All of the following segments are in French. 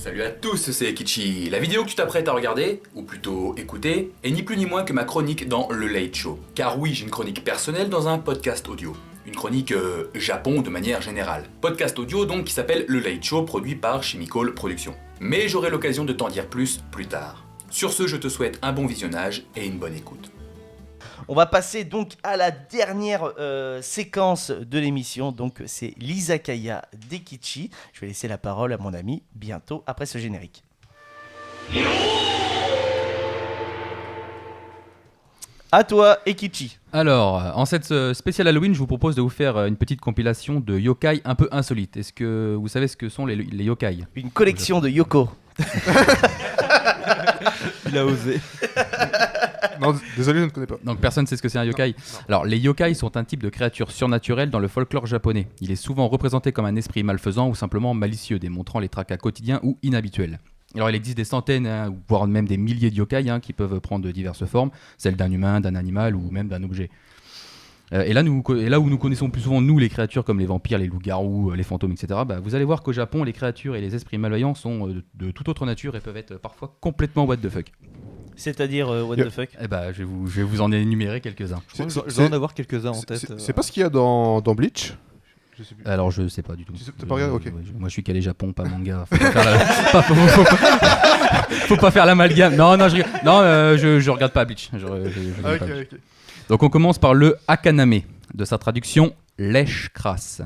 Salut à tous, c'est Ekichi. La vidéo que tu t'apprêtes à regarder, ou plutôt écouter, est ni plus ni moins que ma chronique dans Le Late Show. Car oui, j'ai une chronique personnelle dans un podcast audio. Une chronique Japon de manière générale. Podcast audio donc qui s'appelle Le Late Show, produit par Chemical Productions. Mais j'aurai l'occasion de t'en dire plus tard. Sur ce, je te souhaite un bon visionnage et une bonne écoute. On va passer donc à la dernière séquence de l'émission, donc c'est l'Izakaya d'Ekichi. Je vais laisser la parole à mon ami bientôt après ce générique. À toi, Ekichi. Alors, en cette spéciale Halloween, je vous propose de vous faire une petite compilation de yokai un peu insolites. Est-ce que vous savez ce que sont les yokai ? Une collection de Yoko. Il a osé. Non, désolé, je ne connais pas. Donc personne ne sait ce que c'est un yokai. Non. Alors les yokai sont un type de créature surnaturelle dans le folklore japonais. Il est souvent représenté comme un esprit malfaisant ou simplement malicieux, démontrant les tracas quotidiens ou inhabituels. Alors il existe des centaines, voire même des milliers de yokai qui peuvent prendre de diverses formes, celles d'un humain, d'un animal ou même d'un objet. Et là où nous connaissons plus souvent nous les créatures comme les vampires, les loups-garous, les fantômes, etc., vous allez voir qu'au Japon, les créatures et les esprits malveillants sont de toute autre nature et peuvent être parfois complètement what the fuck. C'est-à-dire what the fuck. Eh je vais vous en énumérer quelques-uns. Je dois en avoir quelques-uns en tête. C'est pas ce qu'il y a dans Bleach? Je sais plus. Alors je sais pas du tout. T'as pas regardé, ok. Moi je suis calé Japon, pas manga. Faut pas faire l'amalgame. Non, je regarde pas Bleach. Je regarde pas Bleach. Ok. Donc on commence par le Akaname, de sa traduction lèche crasse.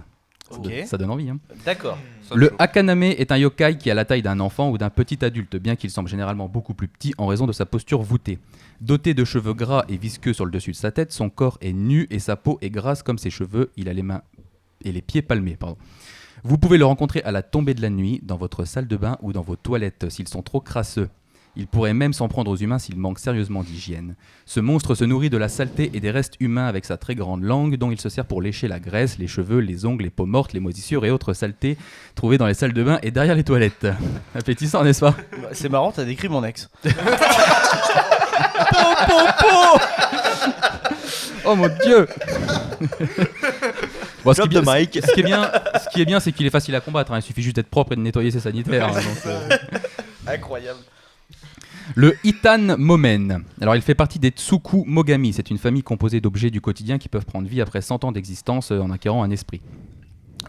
Ok. Ça donne envie. D'accord. Le Akaname est un yokai qui a la taille d'un enfant ou d'un petit adulte, bien qu'il semble généralement beaucoup plus petit en raison de sa posture voûtée. Doté de cheveux gras et visqueux sur le dessus de sa tête, son corps est nu et sa peau est grasse comme ses cheveux. Il a les mains et les pieds palmés. Vous pouvez le rencontrer à la tombée de la nuit, dans votre salle de bain ou dans vos toilettes s'ils sont trop crasseux. Il pourrait même s'en prendre aux humains s'il manque sérieusement d'hygiène. Ce monstre se nourrit de la saleté et des restes humains avec sa très grande langue dont il se sert pour lécher la graisse, les cheveux, les ongles, les peaux mortes, les moisissures et autres saletés trouvées dans les salles de bain et derrière les toilettes. Appétissant, n'est-ce pas ? C'est marrant, t'as décrit mon ex. Oh mon Dieu. Bon, Drop the mic. Ce qui est bien, c'est qu'il est facile à combattre. Il suffit juste d'être propre et de nettoyer ses sanitaires. Incroyable. Le Itan Momen. Alors, il fait partie des Tsuku Mogami. C'est une famille composée d'objets du quotidien qui peuvent prendre vie après 100 ans d'existence en acquérant un esprit.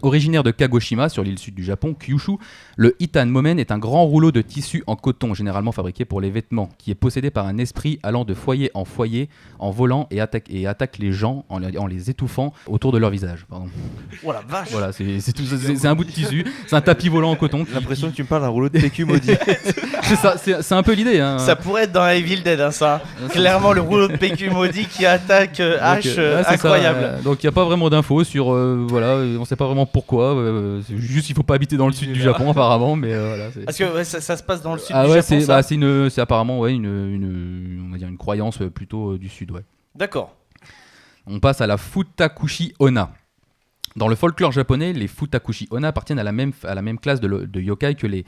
Originaire de Kagoshima, sur l'île sud du Japon, Kyushu, le Itan Momen est un grand rouleau de tissu en coton, généralement fabriqué pour les vêtements, qui est possédé par un esprit allant de foyer, en volant et attaque les gens en les étouffant autour de leur visage. Pardon. Oh la vache. Voilà, c'est un bout de tissu, c'est un tapis volant en coton. J'ai l'impression que tu me parles d'un rouleau de PQ maudit. C'est ça, c'est un peu l'idée. Hein. Ça pourrait être dans Evil Dead, ça. Clairement, le rouleau de PQ maudit qui attaque H, incroyable. Donc il n'y a pas vraiment d'infos sur... on sait pas vraiment pourquoi. C'est juste qu'il faut pas habiter dans le sud du Japon apparemment, mais voilà. Parce que ça se passe dans le sud du Japon, ça. c'est apparemment on va dire une croyance plutôt du sud, ouais. D'accord. On passe à la Futakushi Onna. Dans le folklore japonais, les Futakushi Onna appartiennent à la même classe de yokai que les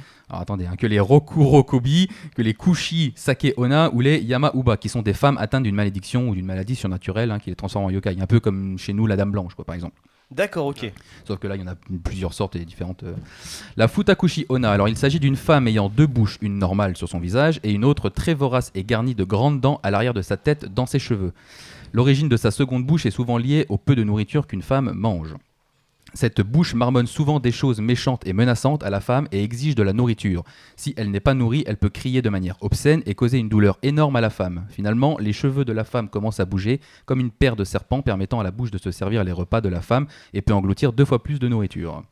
Rokurokobi, que les Kushi Sake Onna ou les Yama-uba, qui sont des femmes atteintes d'une malédiction ou d'une maladie surnaturelle qui les transforme en yokai, un peu comme chez nous la Dame Blanche, par exemple. D'accord, ok. Sauf que là, il y en a plusieurs sortes et différentes. La Futakushi Onna, alors il s'agit d'une femme ayant deux bouches, une normale sur son visage et une autre très vorace et garnie de grandes dents à l'arrière de sa tête dans ses cheveux. L'origine de sa seconde bouche est souvent liée au peu de nourriture qu'une femme mange. Cette bouche marmonne souvent des choses méchantes et menaçantes à la femme et exige de la nourriture. Si elle n'est pas nourrie, elle peut crier de manière obscène et causer une douleur énorme à la femme. Finalement, les cheveux de la femme commencent à bouger comme une paire de serpents permettant à la bouche de se servir les repas de la femme et peut engloutir 2 fois plus de nourriture.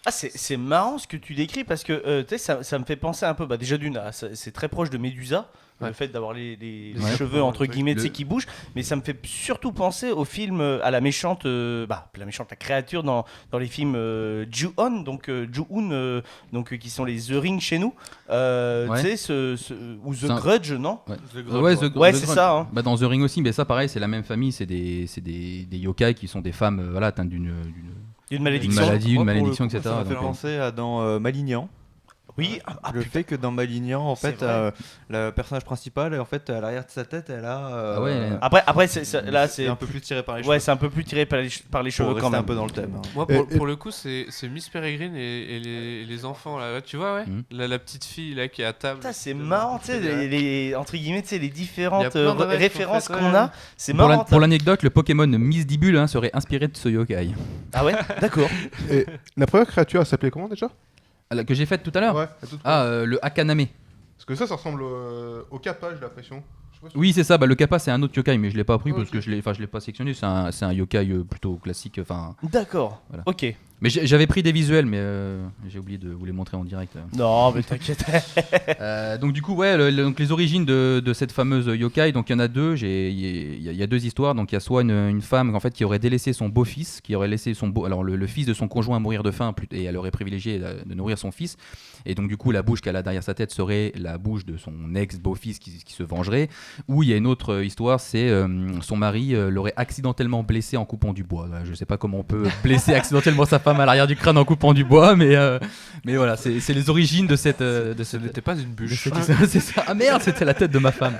Ah, c'est marrant ce que tu décris parce que ça me fait penser un peu, déjà c'est très proche de Médusa. Le fait d'avoir les cheveux entre guillemets qui bougent, mais ça me fait surtout penser au film à la méchante, la créature dans les films Ju-on, donc qui sont les The Ring chez nous, tu sais ou The Grudge, non? Ouais, c'est ça. Hein. Dans The Ring aussi, mais ça pareil, c'est la même famille, c'est des yokai qui sont des femmes atteintes d'une maladie, une malédiction, etc. Ça m'a fait penser à dans Malignan. Oui, Le fait que dans Malignan, en C'est fait, vrai. le personnage principal, en fait, à l'arrière de sa tête, elle a. Ah ouais. Après là, c'est c'est. un peu plus tiré par les Ouais, cheveux. c'est un peu plus tiré par les cheveux Pour quand rester un même. peu dans le thème. hein. Moi, Et- pour le coup, c'est Miss Peregrine et les enfants là. Tu vois, ouais. Mhm. La petite fille là qui est à table. Putain, c'est marrant, tu sais, les entre guillemets, tu sais, les Il y différentes a plein de rêves références qu'on fait, qu'on ouais. a. C'est Pour marrant. pour l'anecdote, le Pokémon Miss Dibule serait inspiré de ce yokai. Ah ouais, d'accord. Et la première créature, elle s'appelait comment déjà? Que j'ai faite tout à l'heure. Ouais, la toute Le Akaname. Parce que ça ressemble au Kappa, j'ai l'impression. Je sais pas si- Oui, c'est ça. Le Kappa, c'est un autre yokai, mais je l'ai pas pris parce Ok. que je l'ai pas sélectionné. C'est un yokai plutôt classique. Enfin, D'accord. Voilà. Ok. mais j'avais pris des visuels, mais j'ai oublié de vous les montrer en direct. Non, mais t'inquiète. Donc du coup, ouais, donc les origines de cette fameuse yokai, donc il y en a deux. Il y a deux histoires. Donc il y a soit une femme en fait qui aurait délaissé son beau-fils, qui aurait laissé alors le fils de son conjoint mourir de faim, et elle aurait privilégié de nourrir son fils. Et donc du coup, la bouche qu'elle a derrière sa tête serait la bouche de son ex-beau-fils qui se vengerait. Ou il y a une autre histoire, c'est son mari l'aurait accidentellement blessé en coupant du bois. Voilà, je sais pas comment on peut blesser accidentellement sa femme à l'arrière du crâne en coupant du bois, mais voilà, c'est les origines de cette. Ce n'était pas une bûche. C'est ça. Ah merde, c'était la tête de ma femme.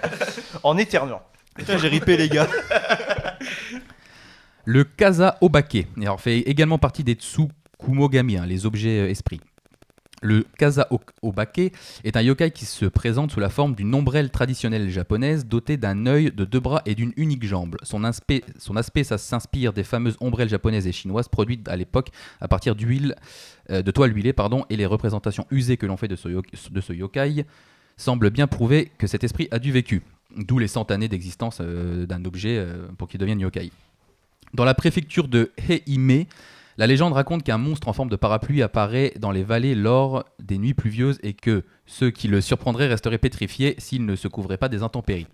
En éternuant. Putain, j'ai ripé les gars. Le Kaza Obake alors, fait également partie des Tsukumogami, les objets esprits. Le Kaza Obake est un yokai qui se présente sous la forme d'une ombrelle traditionnelle japonaise dotée d'un œil, de 2 bras et d'une unique jambe. Son aspect ça s'inspire des fameuses ombrelles japonaises et chinoises produites à l'époque à partir de toile huilée, et les représentations usées que l'on fait de ce yokai semblent bien prouver que cet esprit a du vécu. D'où les 100 années d'existence d'un objet pour qu'il devienne yokai. Dans la préfecture de Heime, la légende raconte qu'un monstre en forme de parapluie apparaît dans les vallées lors des nuits pluvieuses et que ceux qui le surprendraient resteraient pétrifiés s'il ne se couvrait pas des intempéries.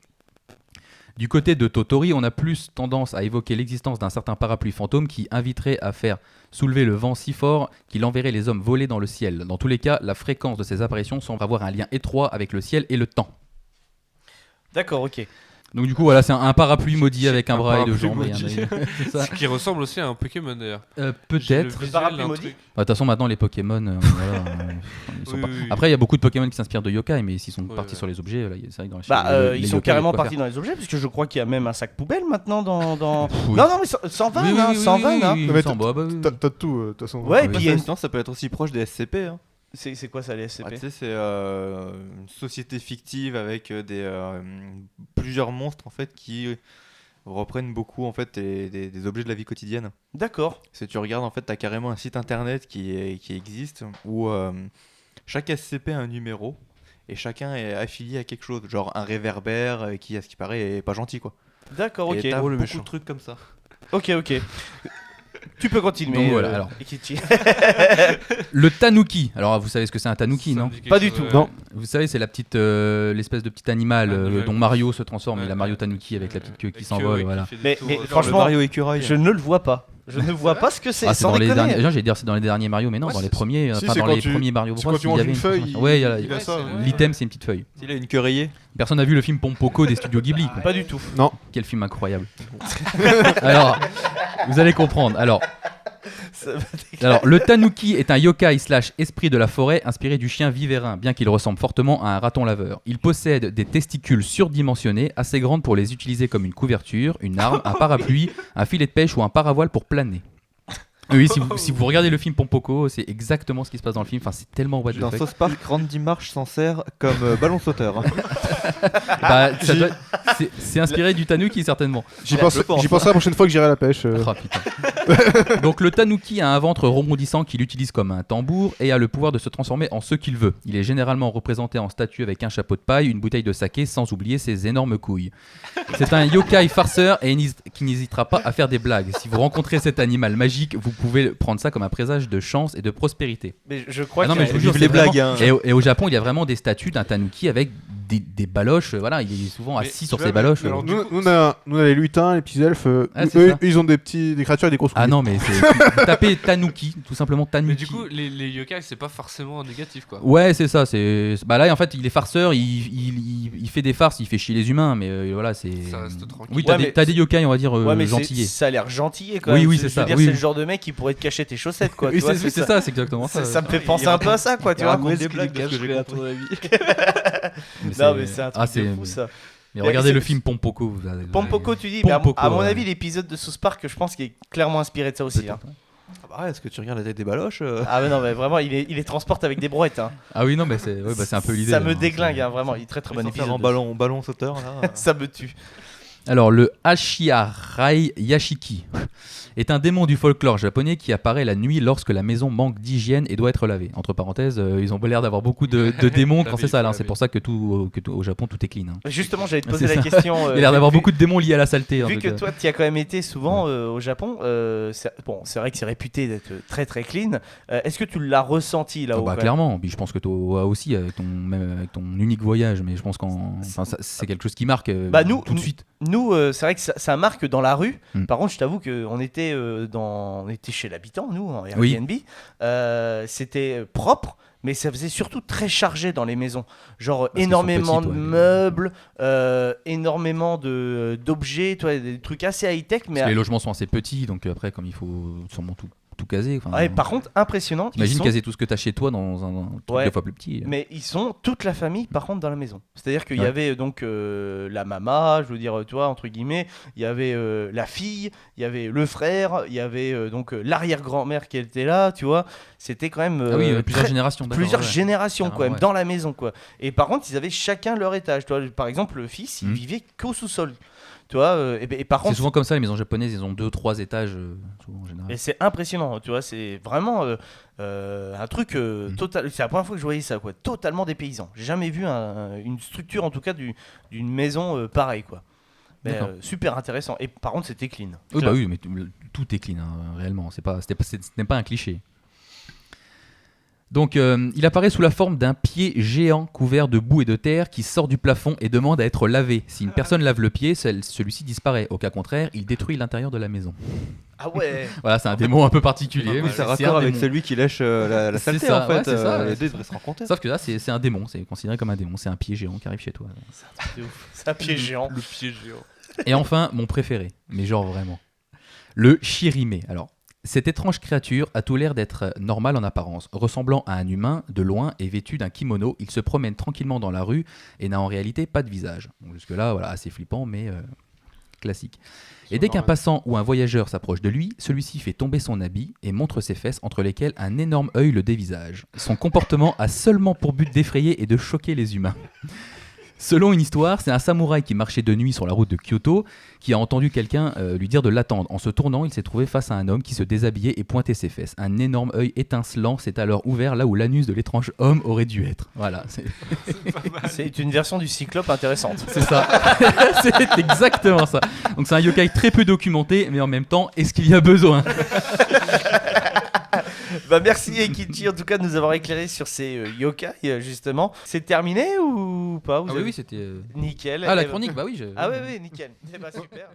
Du côté de Totori, on a plus tendance à évoquer l'existence d'un certain parapluie fantôme qui inviterait à faire soulever le vent si fort qu'il enverrait les hommes voler dans le ciel. Dans tous les cas, la fréquence de ces apparitions semble avoir un lien étroit avec le ciel et le temps. D'accord, ok. Donc du coup, voilà, c'est un parapluie maudit avec un Un bras et 2 parapluie jambes. maudit. C'est ça. Qui ressemble aussi à un Pokémon d'ailleurs. Peut-être. Le parapluie maudit. De toute façon, maintenant, les Pokémon, voilà, ils sont Oui, pas... oui, oui. Après, il y a beaucoup de Pokémon qui s'inspirent de yokai, mais s'ils sont Ouais, partis ouais. sur les objets, là, c'est vrai que dans les Bah, les ils sont yokai, carrément il y a quoi partis dans les objets, parce que je crois qu'il y a même un sac poubelle maintenant dans. Oui. Non, non, mais sans faire. vanne, Oui, hein, oui, sans oui, vanne, oui, hein. oui, Non, mais sans- bah, bah, oui. T'as tout, de toute façon. Ouais, et puis il y a une. Sinon, ça peut être aussi proche des SCP. Hein. C'est quoi ça, les Ah, SCP? tu sais, c'est une société fictive avec plusieurs monstres en fait qui reprennent beaucoup en fait des objets de la vie quotidienne. D'accord. Si tu regardes en fait, t'as carrément un site internet qui existe où chaque SCP a un numéro et chacun est affilié à quelque chose, genre un réverbère qui, à ce qui paraît, est pas gentil quoi. D'accord, ok. Et t'as Oh, le beaucoup méchant. de trucs comme ça. Ok, ok. Tu peux continuer. Donc, voilà, alors. Ikiti. Le tanuki. Alors, vous savez ce que c'est un tanuki, Ça non me dit quelque Pas du chose, tout. ouais. Non. Vous savez, c'est l'espèce de petit animal Animal. dont Mario se transforme, Ouais, il a Mario ouais. Tanuki avec la petite queue qui Avec s'envole, qui voilà. fait des Mais- tours, mais genre franchement, Le Mario écureuil. Je ne le vois pas. Je ne vois pas ce que c'est. Ah, c'est sans dans les déconner. derniers. J'allais dire c'est dans les derniers Mario, mais non, Ouais, dans les c'est- premiers. si, Enfin, c'est dans quand les tu- premiers Mario c'est Bros. quand tu il y manges avait une feuille, transformation. Ouais, il a ça. Ouais. l'item, c'est une petite feuille. Il a une queue rayée. Personne n'a vu le film Pompoko des studios Ghibli. Pas du tout. Quel film incroyable. Alors, vous allez comprendre. Alors, le tanuki est un yokai / esprit de la forêt inspiré du chien vivérin, bien qu'il ressemble fortement à un raton laveur. Il possède des testicules surdimensionnés, assez grandes pour les utiliser comme une couverture, une arme, un parapluie, un filet de pêche ou un paravoile pour planer. Oui, si vous regardez le film Pompoko, c'est exactement ce qui se passe dans le film. Enfin, c'est tellement what the Dans fuck. South Park, Randy Marsh s'en sert comme ballon sauteur. Bah, c'est inspiré du tanuki certainement. J'y Je penserai pense. la prochaine fois que j'irai à la pêche. Ah, putain. Donc le tanuki a un ventre rebondissant qu'il utilise comme un tambour et a le pouvoir de se transformer en ce qu'il veut. Il est généralement représenté en statue avec un chapeau de paille, une bouteille de saké, sans oublier ses énormes couilles. C'est un yokai farceur et qui n'hésitera pas à faire des blagues. Si vous rencontrez cet animal magique, vous pouvez prendre ça comme un présage de chance et de prospérité. Mais je crois Ah non, que mais je vous jure, Vive c'est les blagues. vraiment- Hein. Et au Japon, il y a vraiment des statues d'un tanuki avec des baloches, voilà, il est souvent Mais assis sur tu ses vois, baloches. alors, nous, on a les lutins, les petits elfes. c'est Eux, ça. ils ont des créatures avec des grosses couilles. Ah non, mais vous tapez Tanuki, tout simplement Tanuki. Mais du coup, les yokai, c'est pas forcément négatif, quoi. Ouais, c'est ça. Bah là, en fait, il est farceur, il fait des farces, il fait chier les humains, mais voilà, c'est. Ça reste tranquille. Oui, t'as Ouais, des yokai, on va dire, Ouais, mais gentillés. ça a l'air gentillé quand Oui, même. oui, Je c'est veux ça, dire, oui. c'est le genre de mec qui pourrait te cacher tes chaussettes, quoi. Oui, tu vois, c'est ça, c'est exactement ça. Ça me fait penser un peu à ça, quoi, tu vois. raconte des Mais blagues de ce que j'ai compris. Non, mais c'est un truc de fou, ça. Mais regardez c'est- le film Pompoko. vous allez- Pompoko, tu dis, mais Pompoko, à mon ouais. avis, l'épisode de South Park, je pense qu'il est clairement inspiré de ça aussi. Hein. Ah bah ouais, est-ce que tu regardes la tête des baloches Ah, mais non, mais vraiment, il les transporte avec des brouettes. Hein. Ah oui, non, mais c'est un peu l'idée. Ça me hein, déglingue, c'est- hein, vraiment. Il est très très bon Ils vont faire épisode. en ballon sauteur là. Ça me tue. Alors, le Hashiarai Yashiki est un démon du folklore japonais qui apparaît la nuit lorsque la maison manque d'hygiène et doit être lavée. Entre parenthèses, ils ont l'air d'avoir beaucoup de démons quand c'est ça. Là, c'est pour ça que tout au Japon, tout est clean. Hein. Justement, j'allais te C'est poser la ça. question. Il a l'air d'avoir vu- beaucoup de démons liés à la saleté. en Vu tout que cas. toi, tu y as quand même été souvent au Japon, c'est vrai que c'est réputé d'être très très clean. Est-ce que tu l'as ressenti Ah là-haut bah, quand même clairement, puis je pense que toi aussi même avec ton unique voyage, mais je pense c'est quelque chose qui marque Bah, nous- tout de suite. Nous, c'est vrai que ça marque dans la rue. Par contre, je t'avoue qu'on était, on était chez l'habitant, nous, en Oui. Airbnb. C'était propre, mais ça faisait surtout très chargé dans les maisons. Genre qu'ils énormément sont de petites, ouais. meubles, énormément d'objets, toi, des trucs assez high-tech. Mais Parce que les logements sont assez petits, donc après, comme il faut sûrement tout caser. ouais, par contre, impressionnant. ils T'imagines sont- caser tout ce que t'as chez toi dans un truc Ouais. 2 fois plus petit. Mais ils sont toute la famille par contre dans la maison. C'est-à-dire qu'il y Ouais. avait donc la maman, je veux dire, tu vois, entre guillemets, il y avait la fille, il y avait le frère, il y avait donc l'arrière-grand-mère qui était là, tu vois. C'était quand même Ah oui, plusieurs très- générations. d'accord, plusieurs ouais. générations quand Carrément, même ouais. dans la maison quoi. Et par contre, ils avaient chacun leur étage. Tu vois, par exemple, le fils, il Mhm. vivait qu'au sous-sol. Tu vois, et par C'est contre, souvent comme ça, les maisons japonaises, ils ont 2-3 étages, souvent, en général. et c'est impressionnant, tu vois, c'est vraiment un truc total. C'est la première fois que je voyais ça, quoi. Totalement dépaysant. J'ai jamais vu une structure, en tout cas, d'une maison pareille, quoi. Mais D'accord. super intéressant. Et par contre, c'était clean. Oui, bah oui, mais tout est clean, hein, réellement. Ce n'est pas un cliché. Donc, il apparaît sous la forme d'un pied géant couvert de boue et de terre qui sort du plafond et demande à être lavé. Si une personne lave le pied, celui-ci disparaît. Au cas contraire, il détruit l'intérieur de la maison. Ah ouais. Voilà, c'est un démon un peu particulier. mais C'est un raccord avec démon. celui qui lèche la C'est saleté ça, en fait. ouais, c'est ça, les ouais. deux devraient se rencontrer. Sauf que là, c'est un démon. C'est considéré comme un démon. C'est un pied géant qui arrive chez toi. C'est ouf. C'est un pied géant. Le pied géant. Et enfin, mon préféré, mais genre vraiment, le Shirime. Alors, cette étrange créature a tout l'air d'être normale en apparence. Ressemblant à un humain, de loin et vêtu d'un kimono, il se promène tranquillement dans la rue et n'a en réalité pas de visage. Donc jusque-là, voilà, assez flippant, mais classique. Et dès qu'un passant ou un voyageur s'approche de lui, celui-ci fait tomber son habit et montre ses fesses entre lesquelles un énorme œil le dévisage. Son comportement a seulement pour but d'effrayer et de choquer les humains. Selon une histoire, c'est un samouraï qui marchait de nuit sur la route de Kyoto qui a entendu quelqu'un lui dire de l'attendre. En se tournant, il s'est trouvé face à un homme qui se déshabillait et pointait ses fesses. Un énorme œil étincelant s'est alors ouvert là où l'anus de l'étrange homme aurait dû être. Voilà, C'est une version du Cyclope intéressante. c'est ça. C'est exactement ça. Donc c'est un yokai très peu documenté, mais en même temps, est-ce qu'il y a besoin? Bah merci Ekichi en tout cas de nous avoir éclairé sur ces yokai justement. C'est terminé ou pas? Vous Ah oui, avez- oui, c'était... Nickel. Ah, la Eh ben- chronique, bah oui. Ah oui, oui, nickel. Eh bah super.